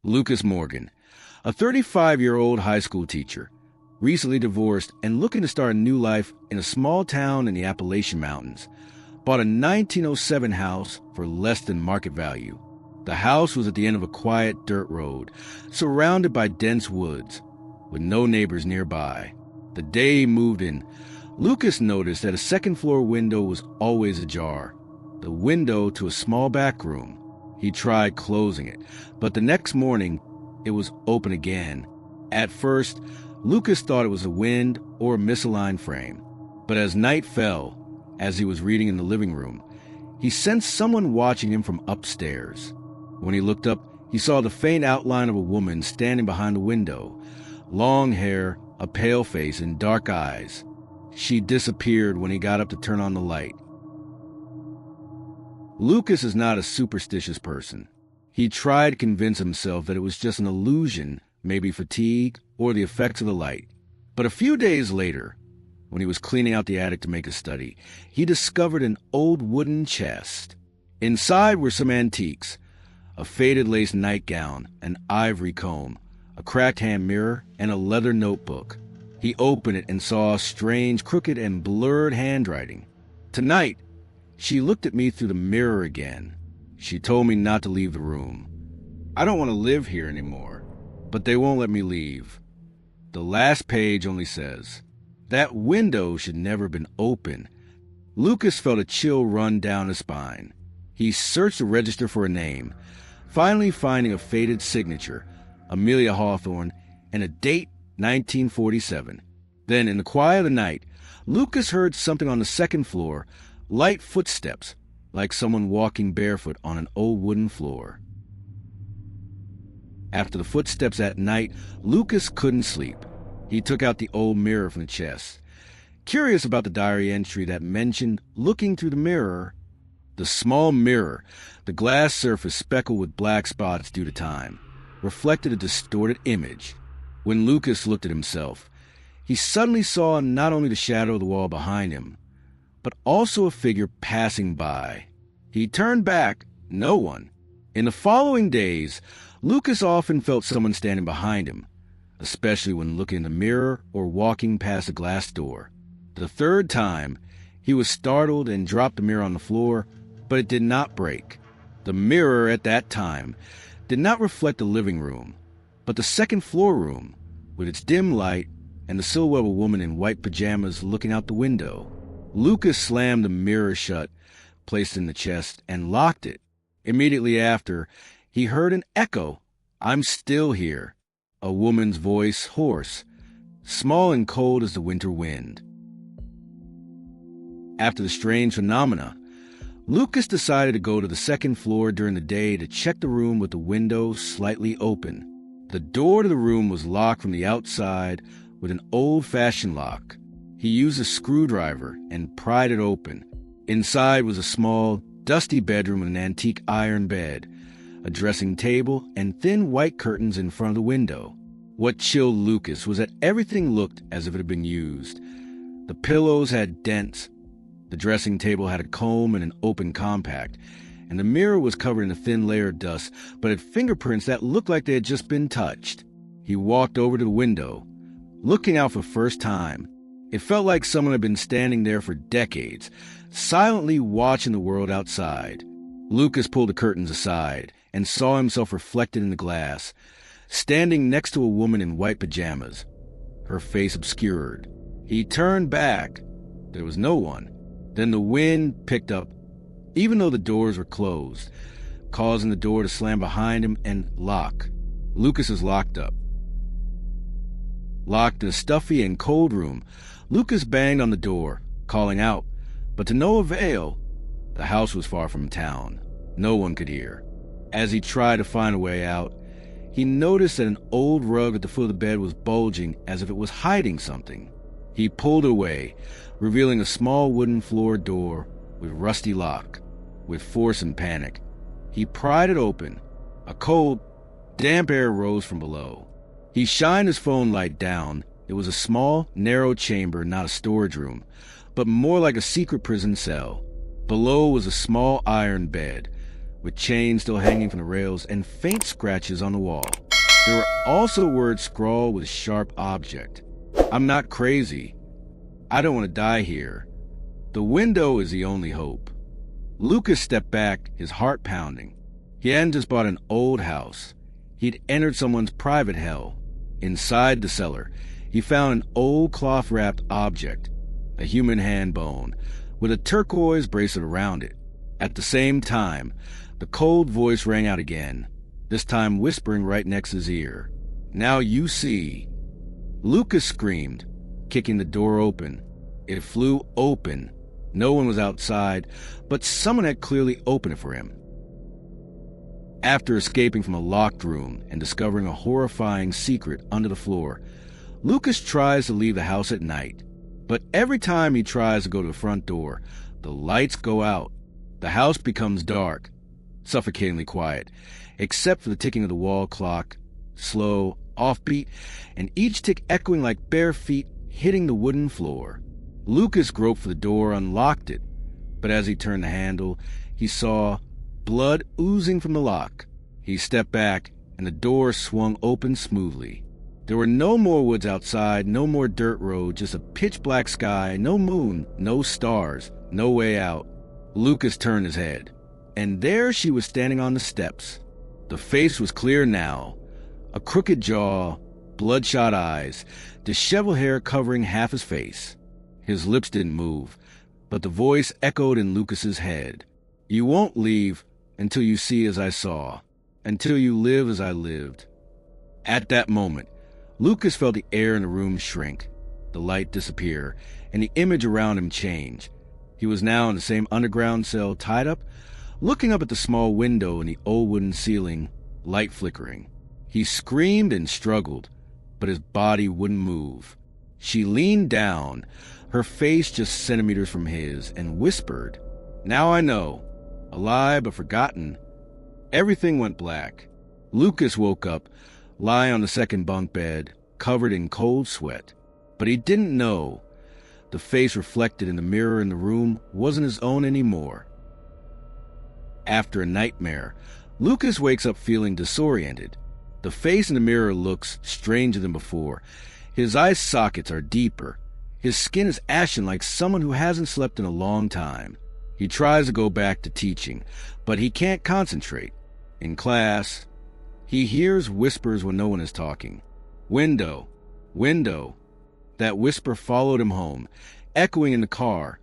Lucas Morgan, a 35-year-old high school teacher, recently divorced and looking to start a new life in a small town in the Appalachian Mountains, bought a 1907 house for less than market value. The house was at the end of a quiet dirt road, surrounded by dense woods, with no neighbors nearby. The day he moved in, Lucas noticed that a second-floor window was always ajar, the window to a small back room. He tried closing it, but the next morning, it was open again. At first, Lucas thought it was the wind or a misaligned frame. But as night fell, as he was reading in the living room, he sensed someone watching him from upstairs. When he looked up, he saw the faint outline of a woman standing behind the window. Long hair, a pale face, and dark eyes. She disappeared when he got up to turn on the light. Lucas is not a superstitious person. He tried to convince himself that it was just an illusion, maybe fatigue or the effects of the light. But a few days later, when he was cleaning out the attic to make a study, he discovered an old wooden chest. Inside were some antiques, a faded lace nightgown, an ivory comb, a cracked hand mirror, and a leather notebook. He opened it and saw strange, crooked, and blurred handwriting. "Tonight, she looked at me through the mirror again. She told me not to leave the room. I don't want to live here anymore, but they won't let me leave." The last page only says, "That window should never have been open." Lucas felt a chill run down his spine. He searched the register for a name, finally finding a faded signature, Amelia Hawthorne, and a date, 1947. Then, in the quiet of the night, Lucas heard something on the second floor, light footsteps, like someone walking barefoot on an old wooden floor. After the footsteps at night, Lucas couldn't sleep. He took out the old mirror from the chest, curious about the diary entry that mentioned looking through the mirror. The small mirror, the glass surface speckled with black spots due to time, reflected a distorted image. When Lucas looked at himself, he suddenly saw not only the shadow of the wall behind him, but also a figure passing by. He turned back, no one. In the following days, Lucas often felt someone standing behind him, especially when looking in the mirror or walking past a glass door. The third time, he was startled and dropped the mirror on the floor, but it did not break. The mirror at that time did not reflect the living room, but the second floor room, with its dim light and the silhouette of a woman in white pajamas looking out the window. Lucas slammed the mirror shut, placed it in the chest, and locked it. Immediately after, he heard an echo, "I'm still here," a woman's voice, hoarse, small and cold as the winter wind. After the strange phenomena, Lucas decided to go to the second floor during the day to check the room with the window slightly open. The door to the room was locked from the outside with an old-fashioned lock. He used a screwdriver and pried it open. Inside was a small, dusty bedroom with an antique iron bed, a dressing table, and thin white curtains in front of the window. What chilled Lucas was that everything looked as if it had been used. The pillows had dents, the dressing table had a comb and an open compact, and the mirror was covered in a thin layer of dust, but had fingerprints that looked like they had just been touched. He walked over to the window, looking out for the first time. It felt like someone had been standing there for decades, silently watching the world outside. Lucas pulled the curtains aside and saw himself reflected in the glass, standing next to a woman in white pajamas, her face obscured. He turned back. There was no one. Then the wind picked up, even though the doors were closed, causing the door to slam behind him and lock. Lucas is locked up. Locked in a stuffy and cold room, Lucas banged on the door, calling out, but to no avail. The house was far from town. No one could hear. As he tried to find a way out, he noticed that an old rug at the foot of the bed was bulging as if it was hiding something. He pulled it away, revealing a small wooden floor door with rusty lock. With force and panic, he pried it open. A cold, damp air rose from below. He shined his phone light down. It was a small, narrow chamber, not a storage room, but more like a secret prison cell. Below was a small iron bed, with chains still hanging from the rails and faint scratches on the wall. There were also words scrawled with a sharp object. I'm not crazy. I don't want to die here. The window is the only hope. Lucas stepped back, his heart pounding. He hadn't just bought an old house. He'd entered someone's private hell. Inside the cellar, he found an old cloth-wrapped object, a human hand bone, with a turquoise bracelet around it. At the same time, the cold voice rang out again, this time whispering right next to his ear. Now you see. Lucas screamed, kicking the door open. It flew open. No one was outside, but someone had clearly opened it for him. After escaping from a locked room and discovering a horrifying secret under the floor, Lucas tries to leave the house at night. But every time he tries to go to the front door, the lights go out. The house becomes dark, suffocatingly quiet, except for the ticking of the wall clock, slow, offbeat, and each tick echoing like bare feet hitting the wooden floor. Lucas groped for the door, unlocked it, but as he turned the handle, he saw blood oozing from the lock. He stepped back, and the door swung open smoothly. There were no more woods outside, no more dirt road, just a pitch-black sky, no moon, no stars, no way out. Lucas turned his head, and there she was standing on the steps. The face was clear now, a crooked jaw, bloodshot eyes, disheveled hair covering half his face. His lips didn't move, but the voice echoed in Lucas's head. You won't leave until you see as I saw, until you live as I lived. At that moment, Lucas felt the air in the room shrink, the light disappear, and the image around him change. He was now in the same underground cell, tied up, looking up at the small window in the old wooden ceiling, light flickering. He screamed and struggled, but his body wouldn't move. She leaned down, her face just centimeters from his, and whispered, Now I know. Alive but forgotten. Everything went black. Lucas woke up, lying on the second bunk bed, covered in cold sweat. But he didn't know. The face reflected in the mirror in the room wasn't his own anymore. After a nightmare, Lucas wakes up feeling disoriented. The face in the mirror looks stranger than before. His eye sockets are deeper. His skin is ashen like someone who hasn't slept in a long time. He tries to go back to teaching, but he can't concentrate. In class, he hears whispers when no one is talking. Window, window. That whisper followed him home, echoing in the car,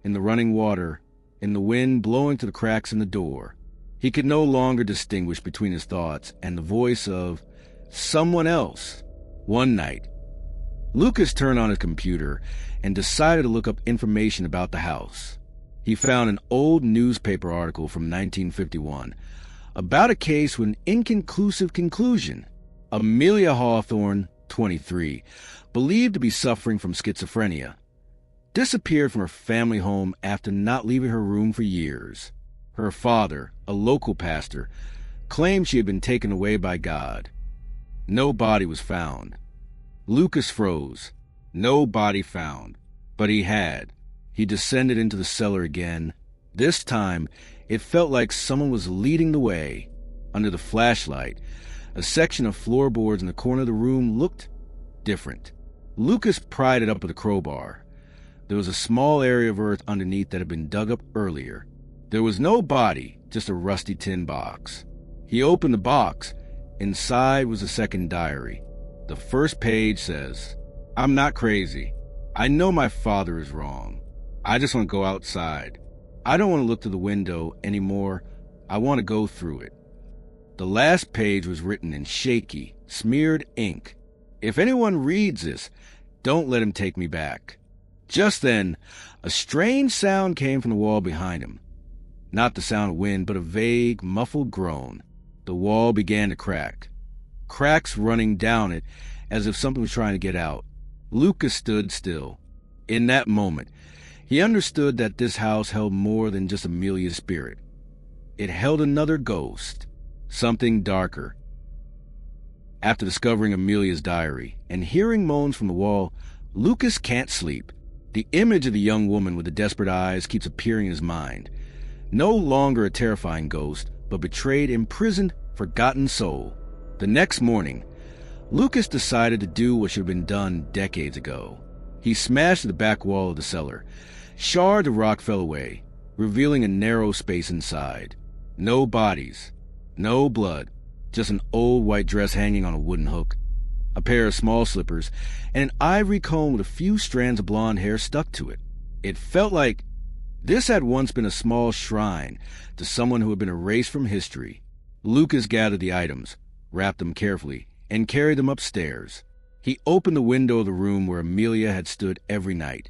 in the running water, in the wind blowing through the cracks in the door. He could no longer distinguish between his thoughts and the voice of someone else. One night, Lucas turned on his computer and decided to look up information about the house. He found an old newspaper article from 1951 about a case with an inconclusive conclusion. Amelia Hawthorne, 23, believed to be suffering from schizophrenia, disappeared from her family home after not leaving her room for years. Her father, a local pastor, claimed she had been taken away by God. No body was found. Lucas froze. No body found. But he had. He descended into the cellar again. This time, it felt like someone was leading the way. Under the flashlight, a section of floorboards in the corner of the room looked different. Lucas pried it up with a crowbar. There was a small area of earth underneath that had been dug up earlier. There was no body, just a rusty tin box. He opened the box. Inside was a second diary. The first page says, I'm not crazy. I know my father is wrong. I just want to go outside. I don't want to look through the window anymore. I want to go through it. The last page was written in shaky, smeared ink. If anyone reads this, don't let him take me back. Just then, a strange sound came from the wall behind him. Not the sound of wind, but a vague, muffled groan. The wall began to crack. Cracks running down it as if something was trying to get out. Lucas stood still. In that moment, he understood that this house held more than just Amelia's spirit. It held another ghost, something darker. After discovering Amelia's diary and hearing moans from the wall, Lucas can't sleep. The image of the young woman with the desperate eyes keeps appearing in his mind. No longer a terrifying ghost, but betrayed, imprisoned, forgotten soul. The next morning, Lucas decided to do what should have been done decades ago. He smashed the back wall of the cellar. Shards of rock fell away, revealing a narrow space inside. No bodies, no blood, just an old white dress hanging on a wooden hook, a pair of small slippers, and an ivory comb with a few strands of blonde hair stuck to it. It felt like this had once been a small shrine to someone who had been erased from history. Lucas gathered the items, wrapped them carefully, and carried them upstairs. He opened the window of the room where Amelia had stood every night,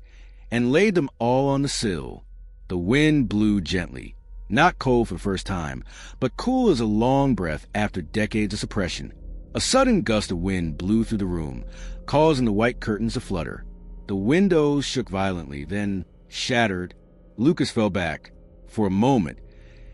and laid them all on the sill. The wind blew gently, not cold for the first time, but cool as a long breath after decades of suppression. A sudden gust of wind blew through the room, causing the white curtains to flutter. The windows shook violently, then shattered. Lucas fell back. For a moment,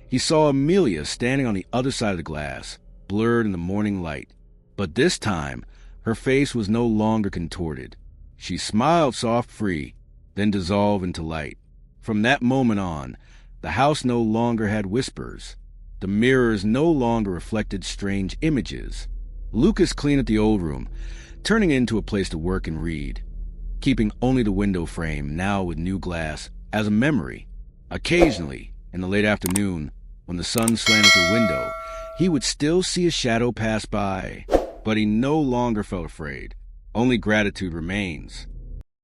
he saw Amelia standing on the other side of the glass, blurred in the morning light. But this time, her face was no longer contorted. She smiled soft, free, then dissolved into light. From that moment on, the house no longer had whispers. The mirrors no longer reflected strange images. Lucas cleaned up the old room, turning it into a place to work and read, keeping only the window frame, now with new glass, as a memory. Occasionally, in the late afternoon, when the sun slanted through the window, he would still see a shadow pass by, but he no longer felt afraid. Only gratitude remains.